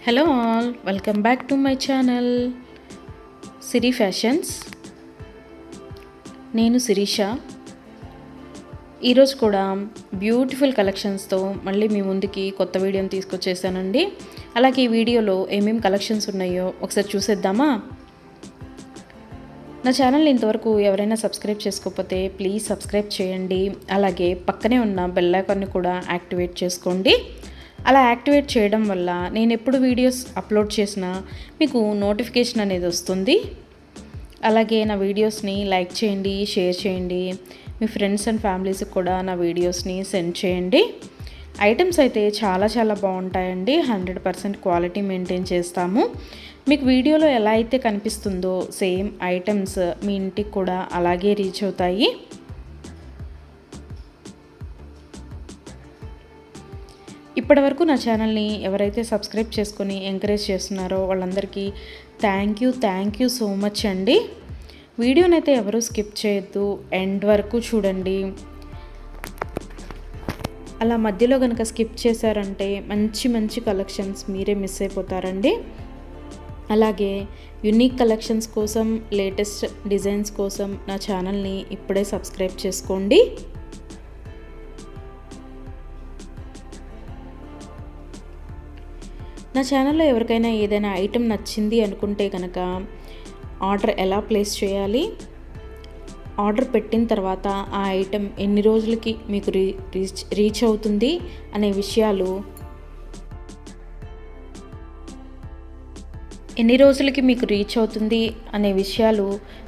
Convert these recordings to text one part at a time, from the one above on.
Hello all, welcome back to my channel Siri fashions. నేను శిరీష. ఈరోజు కూడా బ్యూటిఫుల్ కలెక్షన్స్తో మళ్ళీ మీ ముందుకి కొత్త వీడియోని తీసుకొచ్చేసానండి. అలాగే ఈ వీడియోలో ఏమేమి కలెక్షన్స్ ఉన్నాయో ఒకసారి చూసేద్దామా? నా ఛానల్ని ఇంతవరకు ఎవరైనా సబ్స్క్రైబ్ చేసుకోకపోతే ప్లీజ్ సబ్స్క్రైబ్ చేయండి. అలాగే పక్కనే ఉన్న బెల్ ఐకాన్ని కూడా యాక్టివేట్ చేసుకోండి. అలా యాక్టివేట్ చేయడం వల్ల నేను ఎప్పుడు వీడియోస్ అప్లోడ్ చేసినా మీకు నోటిఫికేషన్ అనేది వస్తుంది. అలాగే నా వీడియోస్ని లైక్ చేయండి, షేర్ చేయండి. మీ ఫ్రెండ్స్ అండ్ ఫ్యామిలీస్కి కూడా నా వీడియోస్ని సెండ్ చేయండి. ఐటమ్స్ అయితే చాలా బాగుంటాయండి. 100% క్వాలిటీ మెయింటైన్ చేస్తాము. మీకు వీడియోలో ఎలా అయితే కనిపిస్తుందో సేమ్ ఐటమ్స్ మీ ఇంటికి కూడా అలాగే రీచ్ అవుతాయి. ఇప్పటివరకు నా ఛానల్ని ఎవరైతే సబ్స్క్రైబ్ చేసుకొని ఎంకరేజ్ చేస్తున్నారో వాళ్ళందరికీ థ్యాంక్ యూ సో మచ్ అండి. వీడియోనైతే ఎవరు స్కిప్ చేయొద్దు, ఎండ్ వరకు చూడండి. అలా మధ్యలో కనుక స్కిప్ చేశారంటే మంచి కలెక్షన్స్ మీరే మిస్ అయిపోతారండి. అలాగే యూనిక్ కలెక్షన్స్ కోసం, లేటెస్ట్ డిజైన్స్ కోసం నా ఛానల్ని ఇప్పుడే సబ్స్క్రైబ్ చేసుకోండి. నా ఛానల్లో ఎవరికైనా ఏదైనా ఐటెం నచ్చింది అనుకుంటే కనుక ఆర్డర్ ఎలా ప్లేస్ చేయాలి, ఆర్డర్ పెట్టిన తర్వాత ఆ ఐటెం ఎన్ని రోజులకి మీకు రీచ్ అవుతుంది అనే విషయాలు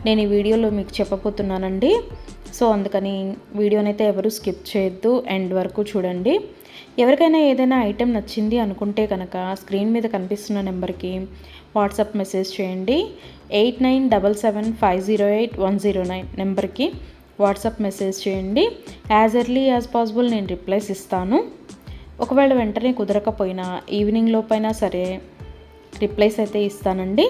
నేను ఈ వీడియోలో మీకు చెప్పబోతున్నానండి. సో అందుకని వీడియోనైతే ఎవరు స్కిప్ చేయొద్దు, ఎండ్ వరకు చూడండి. ఎవరికైనా ఏదైనా ఐటెం నచ్చింది అనుకుంటే కనుక స్క్రీన్ మీద కనిపిస్తున్న నెంబర్కి వాట్సాప్ మెసేజ్ చేయండి. 8977508109 నెంబర్కి వాట్సాప్ మెసేజ్ చేయండి. యాజ్ ఎర్లీ యాజ్ పాసిబుల్ నేను రిప్లైస్ ఇస్తాను. ఒకవేళ వెంటనే కుదరకపోయినా ఈవినింగ్ లోపైనా సరే రిప్లైస్ అయితే ఇస్తానండి.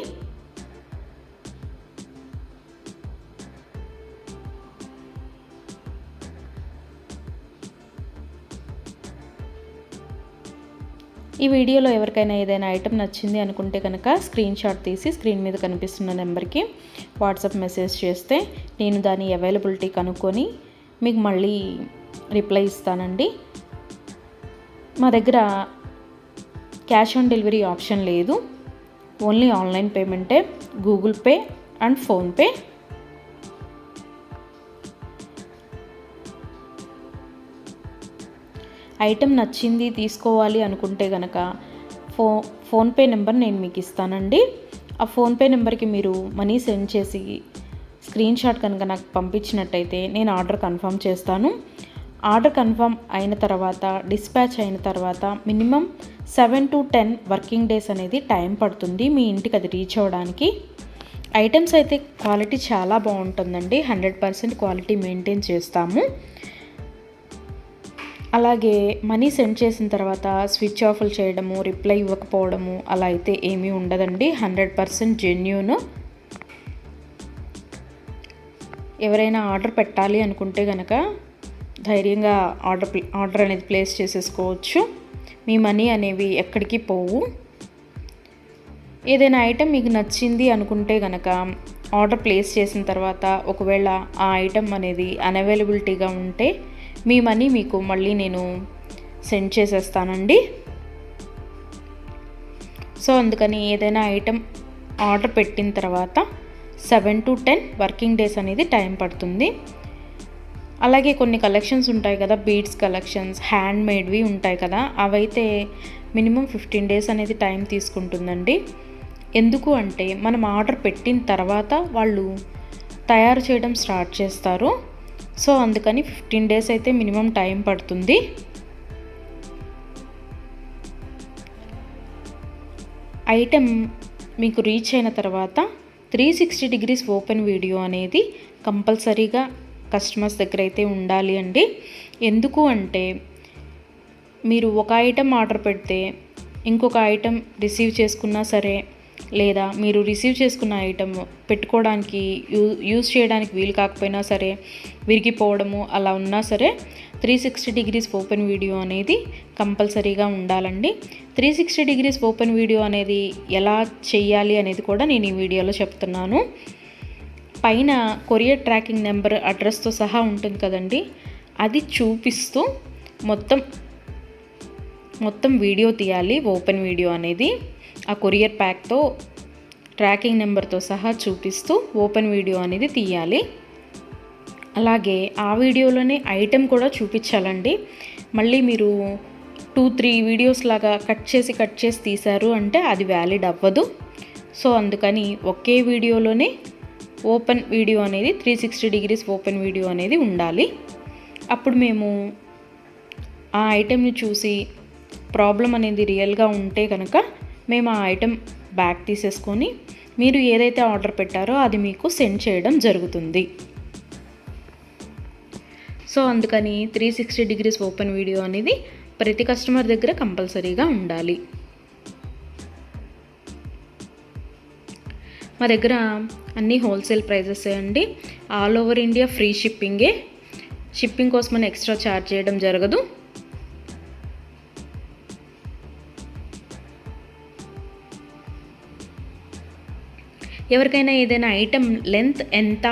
ఈ వీడియోలో ఎవరికైనా ఏదైనా ఐటెం నచ్చింది అనుకుంటే కనుక స్క్రీన్ షాట్ తీసి స్క్రీన్ మీద కనిపిస్తున్న నెంబర్కి వాట్సాప్ మెసేజ్ చేస్తే నేను దాని అవైలబిలిటీ కనుక్కొని మీకు మళ్ళీ రిప్లై ఇస్తానండి. మా దగ్గర క్యాష్ ఆన్ డెలివరీ ఆప్షన్ లేదు, ఓన్లీ ఆన్లైన్ పేమెంటే, Google Pay and PhonePe. Item నచ్చింది తీసుకోవాలి అనుకుంటే కనుక ఫోన్పే నెంబర్ నేను మీకు ఇస్తానండి. ఆ ఫోన్పే నెంబర్కి మీరు మనీ సెండ్ చేసి స్క్రీన్ షాట్ కనుక నాకు పంపించినట్టయితే నేను ఆర్డర్ కన్ఫర్మ్ చేస్తాను. ఆర్డర్ కన్ఫర్మ్ అయిన తర్వాత, డిస్పాచ్ అయిన తర్వాత మినిమం 7 to 10 వర్కింగ్ డేస్ అనేది టైం పడుతుంది మీ ఇంటికి అది రీచ్ అవ్వడానికి. ఐటమ్స్ అయితే క్వాలిటీ చాలా బాగుంటుందండి. 100% క్వాలిటీ మెయింటైన్ చేస్తాము. అలాగే మనీ సెండ్ చేసిన తర్వాత స్విచ్ ఆఫ్లు చేయడము, రిప్లై ఇవ్వకపోవడము అలా అయితే ఏమీ ఉండదండి. 100% జెన్యూన్. ఎవరైనా ఆర్డర్ పెట్టాలి అనుకుంటే కనుక ధైర్యంగా ఆర్డర్ అనేది ప్లేస్ చేసేసుకోవచ్చు. మీ మనీ అనేవి ఎక్కడికి పోవు. ఏదైనా ఐటెం మీకు నచ్చింది అనుకుంటే కనుక ఆర్డర్ ప్లేస్ చేసిన తర్వాత ఒకవేళ ఆ ఐటెం అనేది అన్అవైలబిలిటీగా ఉంటే మీ మనీ మీకు మళ్ళీ నేను సెండ్ చేసేస్తానండి. సో అందుకని ఏదైనా ఐటెం ఆర్డర్ పెట్టిన తర్వాత 7 to 10 వర్కింగ్ డేస్ అనేది టైం పడుతుంది. అలాగే కొన్ని కలెక్షన్స్ ఉంటాయి కదా, బీడ్స్ కలెక్షన్స్, హ్యాండ్ మేడ్వి ఉంటాయి కదా, అవైతే మినిమం 15 డేస్ అనేది టైం తీసుకుంటుందండి. ఎందుకు అంటే మనం ఆర్డర్ పెట్టిన తర్వాత వాళ్ళు తయారు చేయడం స్టార్ట్ చేస్తారు. సో అందుకని 15 డేస్ అయితే మినిమం టైం పడుతుంది. ఐటెం మీకు రీచ్ అయిన తర్వాత 360 degrees ఓపెన్ వీడియో అనేది కంపల్సరీగా కస్టమర్స్ దగ్గర అయితే ఉండాలి అండి. ఎందుకు అంటే మీరు ఒక ఐటెం ఆర్డర్ పెడితే ఇంకొక ఐటెం రిసీవ్ చేసుకున్నా సరే లేదా మీరు రిసీవ్ చేసుకున్న ఐటమ్ పెట్టుకోవడానికి యూజ్ చేయడానికి వీలు కాకపోయినా సరే, విరిగిపోవడము అలా ఉన్నా సరే 360 డిగ్రీస్ ఓపెన్ వీడియో అనేది కంపల్సరీగా ఉండాలండి. 360 డిగ్రీస్ ఓపెన్ వీడియో అనేది ఎలా చేయాలి అనేది కూడా నేను ఈ వీడియోలో చెప్తున్నాను. పైన కొరియర్ ట్రాకింగ్ నెంబర్ అడ్రస్తో సహా ఉంటుంది కదండి, అది చూపిస్తూ మొత్తం వీడియో తీయాలి. ఓపెన్ వీడియో అనేది ఆ కొరియర్ ప్యాక్తో ట్రాకింగ్ నెంబర్తో సహా చూపిస్తూ ఓపెన్ వీడియో అనేది తీయాలి. అలాగే ఆ వీడియోలోనే ఐటెం కూడా చూపించాలండి. మళ్ళీ మీరు 2-3 వీడియోస్ లాగా కట్ చేసి తీశారు అంటే అది వ్యాలిడ్ అవ్వదు. సో అందుకని ఒకే వీడియోలోనే ఓపెన్ వీడియో అనేది 360 డిగ్రీస్ ఓపెన్ వీడియో అనేది ఉండాలి. అప్పుడు మేము ఆ ఐటెంని చూసి ప్రాబ్లం అనేది రియల్గా ఉంటే కనుక మేము ఆ ఐటెం బ్యాక్ తీసేసుకొని మీరు ఏదైతే ఆర్డర్ పెట్టారో అది మీకు సెండ్ చేయడం జరుగుతుంది. సో అందుకని 360 డిగ్రీస్ ఓపెన్ వీడియో అనేది ప్రతి కస్టమర్ దగ్గర కంపల్సరీగా ఉండాలి. మా దగ్గర అన్నీ హోల్సేల్ ప్రైజెసే అండి. ఆల్ ఓవర్ ఇండియా ఫ్రీ షిప్పింగే. షిప్పింగ్ కోసమని ఎక్స్ట్రా ఛార్జ్ చేయడం జరగదు. ఎవరికైనా ఏదైనా ఐటెం లెంత్ ఎంత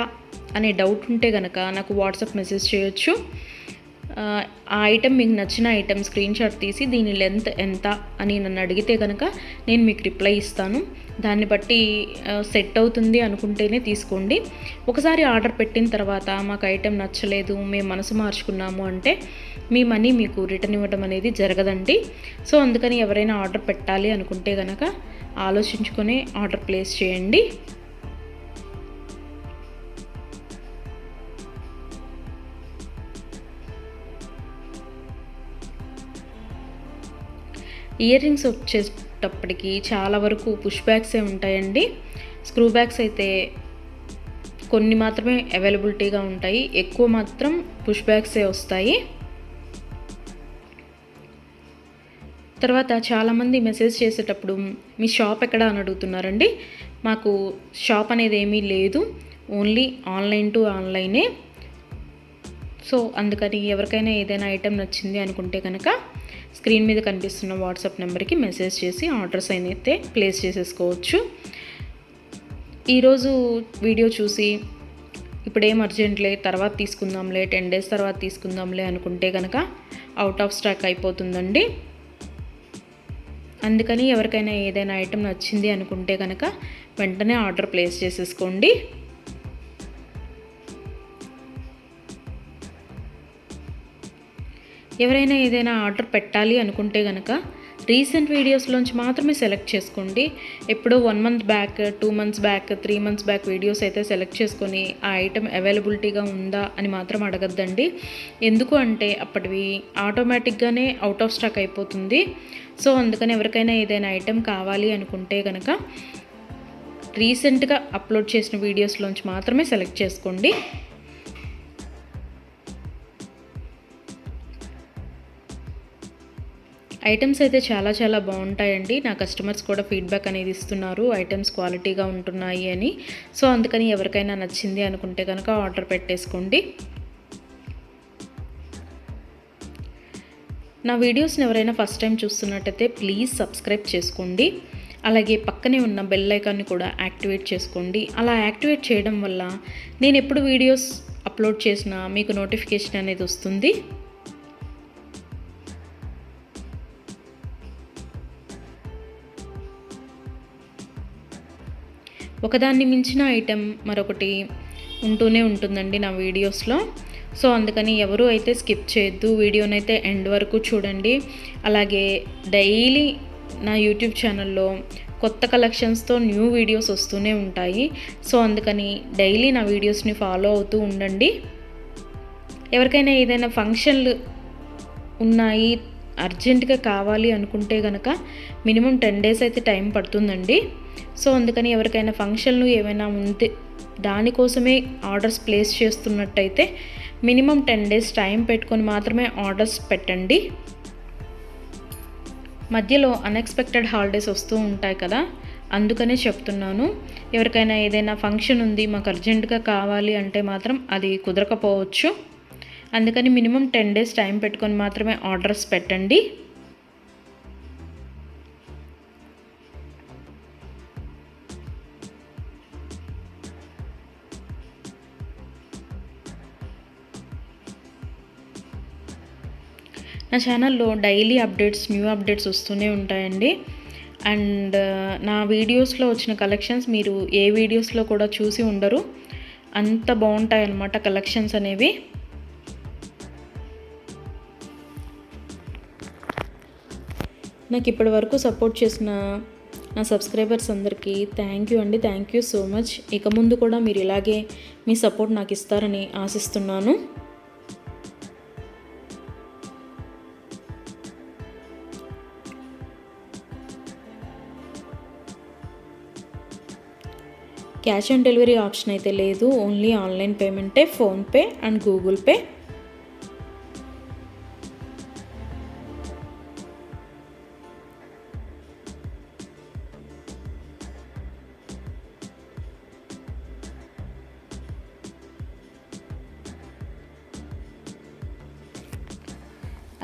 అనే డౌట్ ఉంటే కనుక నాకు వాట్సాప్ మెసేజ్ చేయొచ్చు. ఆ ఐటెం మీకు నచ్చిన ఐటెం స్క్రీన్ షాట్ తీసి దీని లెంత్ ఎంత అని నన్ను అడిగితే కనుక నేను మీకు రిప్లై ఇస్తాను. దాన్ని బట్టి సెట్ అవుతుంది అనుకుంటేనే తీసుకోండి. ఒకసారి ఆర్డర్ పెట్టిన తర్వాత మాకు ఐటెం నచ్చలేదు, మేము మనసు మార్చుకున్నాము అంటే మీ మనీ మీకు రిటర్న్ ఇవ్వడం అనేది జరగదండి. సో అందుకని ఎవరైనా ఆర్డర్ పెట్టాలి అనుకుంటే కనుక ఆలోచించుకొని ఆర్డర్ ప్లేస్ చేయండి. ఇయర్ రింగ్స్ వచ్చేటప్పటికి చాలా వరకు పుష్ బ్యాగ్సే ఉంటాయండి. స్క్రూ బ్యాగ్స్ అయితే కొన్ని మాత్రమే అవైలబిలిటీగా ఉంటాయి, ఎక్కువ మాత్రం పుష్ బ్యాగ్సే వస్తాయి. తర్వాత చాలామంది మెసేజ్ చేసేటప్పుడు మీ షాప్ ఎక్కడ అని అడుగుతున్నారండి. మాకు షాప్ అనేది ఏమీ లేదు, ఓన్లీ ఆన్లైన్ టు ఆన్లైనే. సో అందుకని ఎవరికైనా ఏదైనా ఐటెం నచ్చింది అనుకుంటే కనుక స్క్రీన్ మీద కనిపిస్తున్న వాట్సాప్ నెంబర్కి మెసేజ్ చేసి ఆర్డర్స్ అయితే ప్లేస్ చేసేసుకోవచ్చు. ఈరోజు వీడియో చూసి ఇప్పుడేం అర్జెంట్లే తర్వాత తీసుకుందాంలే, 10 days తర్వాత తీసుకుందాంలే అనుకుంటే కనుక అవుట్ ఆఫ్ స్టాక్ అయిపోతుందండి. అందుకని ఎవరికైనా ఏదైనా ఐటెం నచ్చింది అనుకుంటే కనుక వెంటనే ఆర్డర్ ప్లేస్ చేసేసుకోండి. ఎవరైనా ఏదైనా ఆర్డర్ పెట్టాలి అనుకుంటే కనుక రీసెంట్ వీడియోస్లోంచి మాత్రమే సెలెక్ట్ చేసుకోండి. ఎప్పుడో 1 month back, 2 months back, 3 months back videos అయితే సెలెక్ట్ చేసుకొని ఆ ఐటెం అవైలబిలిటీగా ఉందా అని మాత్రం అడగద్దండి. ఎందుకు అంటే అప్పటివి ఆటోమేటిక్గానే అవుట్ ఆఫ్ స్టాక్ అయిపోతుంది. సో అందుకని ఎవరికైనా ఏదైనా ఐటెం కావాలి అనుకుంటే కనుక రీసెంట్గా అప్లోడ్ చేసిన వీడియోస్లోంచి మాత్రమే సెలెక్ట్ చేసుకోండి. ఐటమ్స్ అయితే చాలా చాలా బాగుంటాయండి. నా కస్టమర్స్ కూడా ఫీడ్బ్యాక్ అనేది ఇస్తున్నారు, ఐటమ్స్ క్వాలిటీగా ఉంటున్నాయి అని. సో అందుకని ఎవరికైనా నచ్చింది అనుకుంటే కనుక ఆర్డర్ పెట్టేసుకోండి. నా వీడియోస్ని ఎవరైనా ఫస్ట్ టైం చూస్తున్నట్టయితే ప్లీజ్ సబ్స్క్రైబ్ చేసుకోండి. అలాగే పక్కనే ఉన్న బెల్ ఐకాన్ని కూడా యాక్టివేట్ చేసుకోండి. అలా యాక్టివేట్ చేయడం వల్ల నేను ఎప్పుడు వీడియోస్ అప్లోడ్ చేసినా మీకు నోటిఫికేషన్ అనేది వస్తుంది. ఒకదాన్ని మించిన ఐటెం మరొకటి ఉంటూనే ఉంటుందండి నా వీడియోస్లో. సో అందుకని ఎవరు అయితే స్కిప్ చేయొద్దు, వీడియోనైతే ఎండ్ వరకు చూడండి. అలాగే డైలీ నా యూట్యూబ్ ఛానల్లో కొత్త కలెక్షన్స్తో న్యూ వీడియోస్ వస్తూనే ఉంటాయి. సో అందుకని డైలీ నా వీడియోస్ని ఫాలో అవుతూ ఉండండి. ఎవరికైనా ఏదైనా ఫంక్షన్లు ఉన్నాయి, అర్జెంటుగా కావాలి అనుకుంటే కనుక మినిమం 10 days అయితే టైం పడుతుందండి. సో అందుకని ఎవరికైనా ఫంక్షన్లు ఏమైనా ఉంటే దానికోసమే ఆర్డర్స్ ప్లేస్ చేస్తున్నట్టయితే మినిమం 10 days టైం పెట్టుకొని మాత్రమే ఆర్డర్స్ పెట్టండి. మధ్యలో అన్ఎక్స్పెక్టెడ్ హాలిడేస్ వస్తూ ఉంటాయి కదా, అందుకనే చెప్తున్నాను. ఎవరికైనా ఏదైనా ఫంక్షన్ ఉంది, మాకు అర్జెంటుగా కావాలి అంటే మాత్రం అది కుదరకపోవచ్చు. అందుకని మినిమం 10 days టైం పెట్టుకొని మాత్రమే ఆర్డర్స్ పెట్టండి. నా ఛానల్లో డైలీ అప్డేట్స్, న్యూ అప్డేట్స్ వస్తూనే ఉంటాయండి. అండ్ నా వీడియోస్లో వచ్చిన కలెక్షన్స్ మీరు ఏ వీడియోస్లో కూడా చూసి ఉండరు. అంత బాగుంటాయి అన్నమాట కలెక్షన్స్ అనేవి. నాకు ఇప్పటి వరకు సపోర్ట్ చేసిన నా సబ్స్క్రైబర్స్ అందరికీ థ్యాంక్ యూ అండి. Thank you so much. ఇక ముందు కూడా మీరు ఇలాగే మీ సపోర్ట్ నాకు ఇస్తారని ఆశిస్తున్నాను. క్యాష్ ఆన్ డెలివరీ ఆప్షన్ అయితే లేదు, ఓన్లీ ఆన్లైన్ పేమెంటే, ఫోన్పే అండ్ గూగుల్ పే.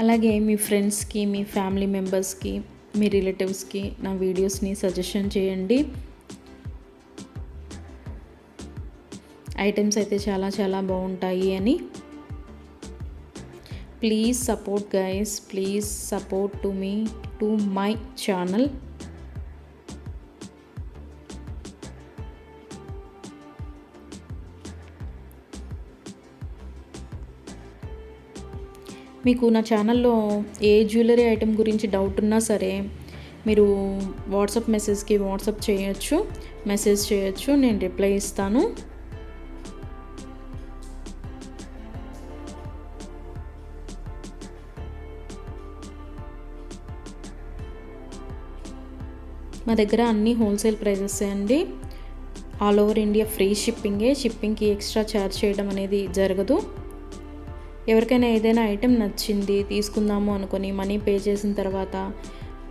అలాగే మీ ఫ్రెండ్స్కి, మీ ఫ్యామిలీ మెంబర్స్కి, మీ రిలేటివ్స్కి నా వీడియోస్ని సజెషన్ చేయండి. ఐటమ్స్ అయితే చాలా చాలా బాగుంటాయి అని. Please support guys, please support to me, to my channel. మీకు నా ఛానల్లో ఏ జ్యువెలరీ ఐటెం గురించి డౌట్ ఉన్నా సరే మీరు వాట్సాప్ మెసేజ్కి మెసేజ్ చేయొచ్చు, నేను రిప్లై ఇస్తాను. మా దగ్గర అన్నీ హోల్సేల్ ప్రైజెస్ అండి. ఆల్ ఓవర్ ఇండియా ఫ్రీ షిప్పింగ్కి ఎక్స్ట్రా ఛార్జ్ చేయడం అనేది జరగదు. ఎవరికైనా ఏదైనా ఐటెం నచ్చింది తీసుకుందాము అనుకొని మనీ పే చేసిన తర్వాత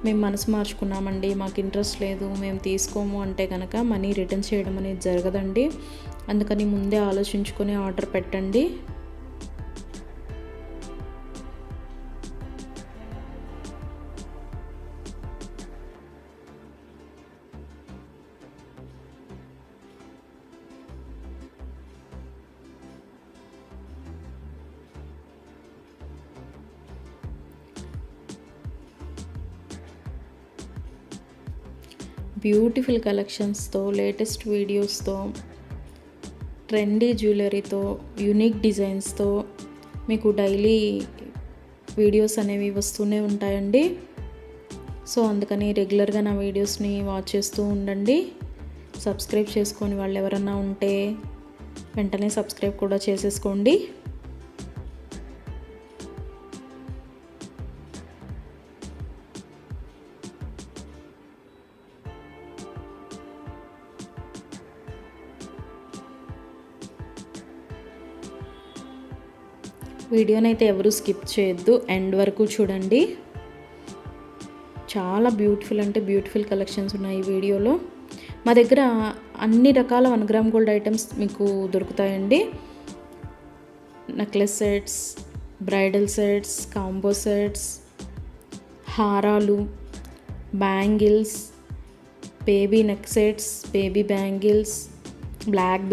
మేము మనసు మార్చుకున్నామండి, మాకు ఇంట్రెస్ట్ లేదు, మేము తీసుకోము అంటే కనుక మనీ రిటర్న్ చేయడం అనేది జరగదండి. అందుకని ముందే ఆలోచించుకొని ఆర్డర్ పెట్టండి. బ్యూటిఫుల్ కలెక్షన్స్తో, లేటెస్ట్ వీడియోస్తో, ట్రెండీ జ్యువెలరీతో, యూనిక్ డిజైన్స్తో మీకు డైలీ వీడియోస్ అనేవి వస్తూనే ఉంటాయండి. సో అందుకని రెగ్యులర్గా నా వీడియోస్ని వాచ్ చేస్తూ ఉండండి. సబ్స్క్రైబ్ చేసుకొని వాళ్ళు ఎవరన్నా ఉంటే వెంటనే సబ్స్క్రైబ్ కూడా చేసేసుకోండి. వీడియోనైతే ఎవరు స్కిప్ చేయొద్దు, ఎండ్ వరకు చూడండి. చాలా బ్యూటిఫుల్ అంటే బ్యూటిఫుల్ కలెక్షన్స్ ఉన్నాయి ఈ వీడియోలో. మా దగ్గర అన్ని రకాల 1 గ్రామ్ గోల్డ్ ఐటమ్స్ మీకు దొరుకుతాయండి. Necklace sets, bridal sets, combo sets, హారాలు, bangles, baby neck sets, baby bangles, black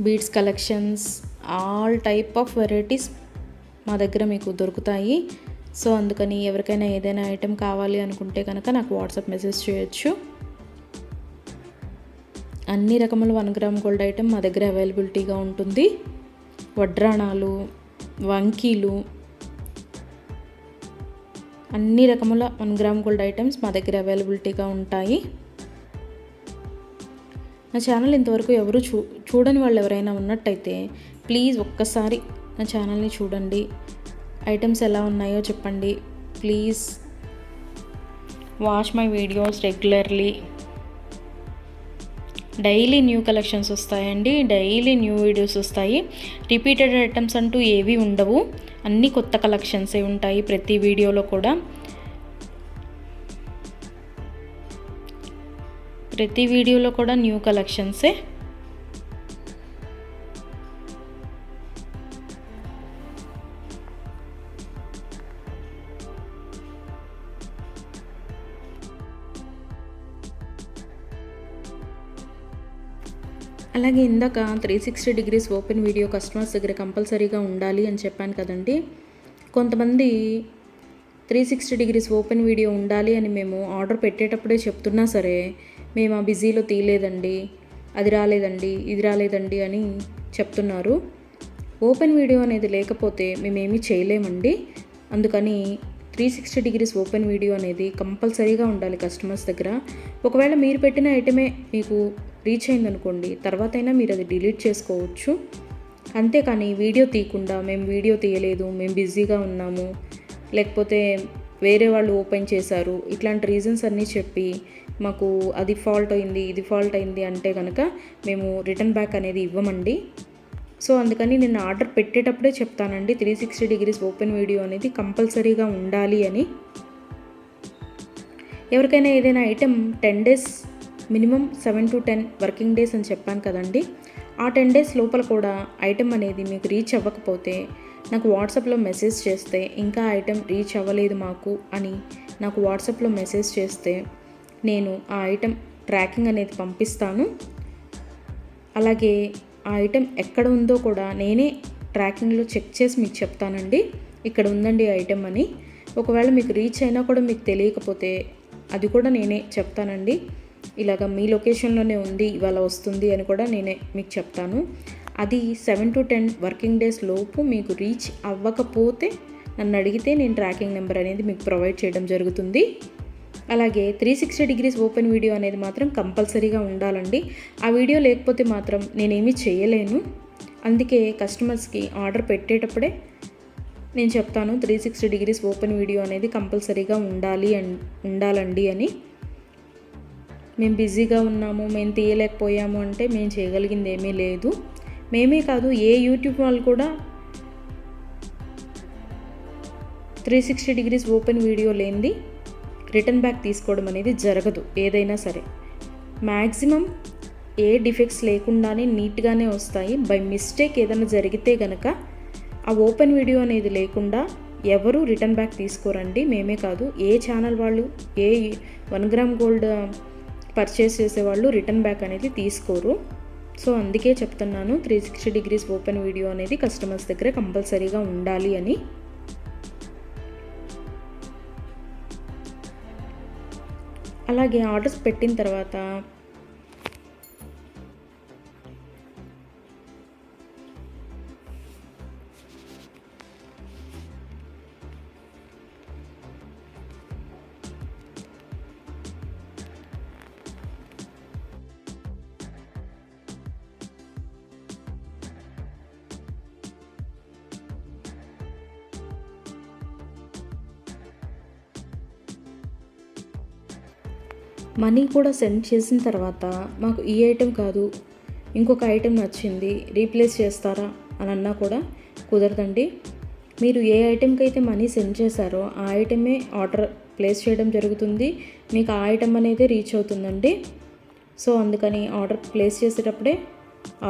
beads collections, all type of varieties మా దగ్గర మీకు దొరుకుతాయి. సో అందుకని ఎవరికైనా ఏదైనా ఐటెం కావాలి అనుకుంటే కనుక నాకు వాట్సాప్ మెసేజ్ చేయొచ్చు. అన్ని రకముల 1 గ్రామ్ గోల్డ్ ఐటెం మా దగ్గర అవైలబిలిటీగా ఉంటుంది. వడ్రాణాలు, వంకీలు, అన్ని రకముల 1 గ్రామ్ గోల్డ్ ఐటమ్స్ మా దగ్గర అవైలబిలిటీగా ఉంటాయి. నా ఛానల్ ఇంతవరకు ఎవరు చూడని వాళ్ళు ఎవరైనా ఉన్నట్టయితే ప్లీజ్ ఒక్కసారి నా ఛానల్ని చూడండి. ఐటమ్స్ ఎలా ఉన్నాయో చెప్పండి. Please watch my videos regularly. Daily new collections వస్తాయండి, డైలీ న్యూ వీడియోస్ వస్తాయి. రిపీటెడ్ ఐటమ్స్ అంటూ ఏవి ఉండవు, అన్నీ కొత్త కలెక్షన్సే ఉంటాయి ప్రతి వీడియోలో కూడా. ప్రతి వీడియోలో కూడా న్యూ కలెక్షన్సే. అలాగే ఇందాక 360 డిగ్రీస్ ఓపెన్ వీడియో కస్టమర్స్ దగ్గర కంపల్సరీగా ఉండాలి అని చెప్పాను కదండి. కొంతమంది 360 డిగ్రీస్ ఓపెన్ వీడియో ఉండాలి అని మేము ఆర్డర్ పెట్టేటప్పుడే చెప్తున్నా సరే, మేము ఆ బిజీలో తీయలేదండి, అది రాలేదండి, ఇది రాలేదండి అని చెప్తున్నారు. ఓపెన్ వీడియో అనేది లేకపోతే మేమేమీ చేయలేమండి. అందుకని 360 డిగ్రీస్ ఓపెన్ వీడియో అనేది కంపల్సరీగా ఉండాలి కస్టమర్స్ దగ్గర. ఒకవేళ మీరు పెట్టిన ఐటమే మీకు రీచ్ అయిందనుకోండి, తర్వాత అయినా మీరు అది డిలీట్ చేసుకోవచ్చు. అంతేకాని వీడియో తీయకుండా మేము వీడియో తీయలేదు, మేము బిజీగా ఉన్నాము, లేకపోతే వేరే వాళ్ళు ఓపెన్ చేశారు, ఇట్లాంటి రీజన్స్ అన్నీ చెప్పి మాకు అది ఫాల్ట్ అయింది, ఇది ఫాల్ట్ అయింది అంటే కనుక మేము రిటర్న్ బ్యాక్ అనేది ఇవ్వమండి. సో అందుకని నేను ఆర్డర్ పెట్టేటప్పుడే చెప్తానండి 360 డిగ్రీస్ ఓపెన్ వీడియో అనేది కంపల్సరీగా ఉండాలి అని. ఎవరికైనా ఏదైనా item 10 days minimum 7 to 10 working days అని చెప్పాను కదండి. ఆ 10 డేస్ లోపల కూడా ఐటెం అనేది మీకు రీచ్ అవ్వకపోతే నాకు వాట్సాప్లో మెసేజ్ చేస్తే, ఇంకా ఐటెం రీచ్ అవ్వలేదు మాకు అని నాకు వాట్సాప్లో మెసేజ్ చేస్తే నేను ఆ ఐటెం ట్రాకింగ్ అనేది పంపిస్తాను. అలాగే ఆ ఐటెం ఎక్కడ ఉందో కూడా నేనే ట్రాకింగ్లో చెక్ చేసి మీకు చెప్తానండి, ఇక్కడ ఉందండి ఐటెం అని. ఒకవేళ మీకు రీచ్ అయినా కూడా మీకు తెలియకపోతే అది కూడా నేనే చెప్తానండి, ఇలాగ మీ లొకేషన్లోనే ఉంది, ఇవాళ వస్తుంది అని కూడా నేనే మీకు చెప్తాను. అది 7 to 10 వర్కింగ్ డేస్ లోపు మీకు రీచ్ అవ్వకపోతే నన్ను అడిగితే నేను ట్రాకింగ్ నెంబర్ అనేది మీకు ప్రొవైడ్ చేయడం జరుగుతుంది. అలాగే 360 డిగ్రీస్ ఓపెన్ వీడియో అనేది మాత్రం కంపల్సరీగా ఉండాలండి. ఆ వీడియో లేకపోతే మాత్రం నేనేమీ చేయలేను. అందుకే కస్టమర్స్కి ఆర్డర్ పెట్టేటప్పుడే నేను చెప్తాను 360 డిగ్రీస్ ఓపెన్ వీడియో అనేది కంపల్సరీగా ఉండాలండి అని. మేము బిజీగా ఉన్నాము, మేము తీయలేకపోయాము అంటే మేము చేయగలిగింది ఏమీ లేదు. మేమే కాదు, ఏ యూట్యూబ్ వాళ్ళు కూడా 360 డిగ్రీస్ ఓపెన్ వీడియో లేనిది రిటర్న్ బ్యాక్ తీసుకోవడం అనేది జరగదు. ఏదైనా సరే మ్యాక్సిమం ఏ డిఫెక్ట్స్ లేకుండానే నీట్గానే వస్తాయి. బై మిస్టేక్ ఏదైనా జరిగితే గనక ఆ ఓపెన్ వీడియో అనేది లేకుండా ఎవరు రిటర్న్ బ్యాక్ తీసుకోరండి. మేమే కాదు, ఏ ఛానల్ వాళ్ళు, ఏ 1 గ్రామ్ గోల్డ్ పర్చేస్ చేసేవాళ్ళు రిటర్న్ బ్యాక్ అనేది తీసుకోరు. సో అందుకే చెప్తున్నాను 360 డిగ్రీస్ ఓపెన్ వీడియో అనేది కస్టమర్స్ దగ్గర కంపల్సరీగా ఉండాలి అని. అలాగే ఆర్డర్స్ పెట్టిన తర్వాత మనీ కూడా సెండ్ చేసిన తర్వాత మాకు ఈ ఐటెం కాదు, ఇంకొక ఐటెం నచ్చింది, రీప్లేస్ చేస్తారా అని అన్నా కూడా కుదరదండి. మీరు ఏ ఐటెంకి అయితే మనీ సెండ్ చేశారో ఆ ఐటమే ఆర్డర్ ప్లేస్ చేయడం జరుగుతుంది. మీకు ఆ ఐటెం అనేది రీచ్ అవుతుందండి. సో అందుకని ఆర్డర్ ప్లేస్ చేసేటప్పుడే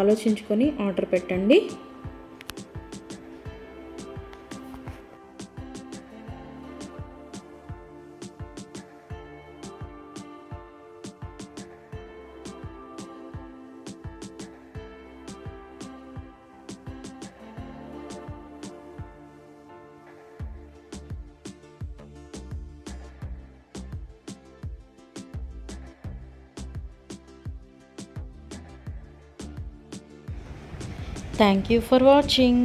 ఆలోచించుకొని ఆర్డర్ పెట్టండి. Thank you for watching.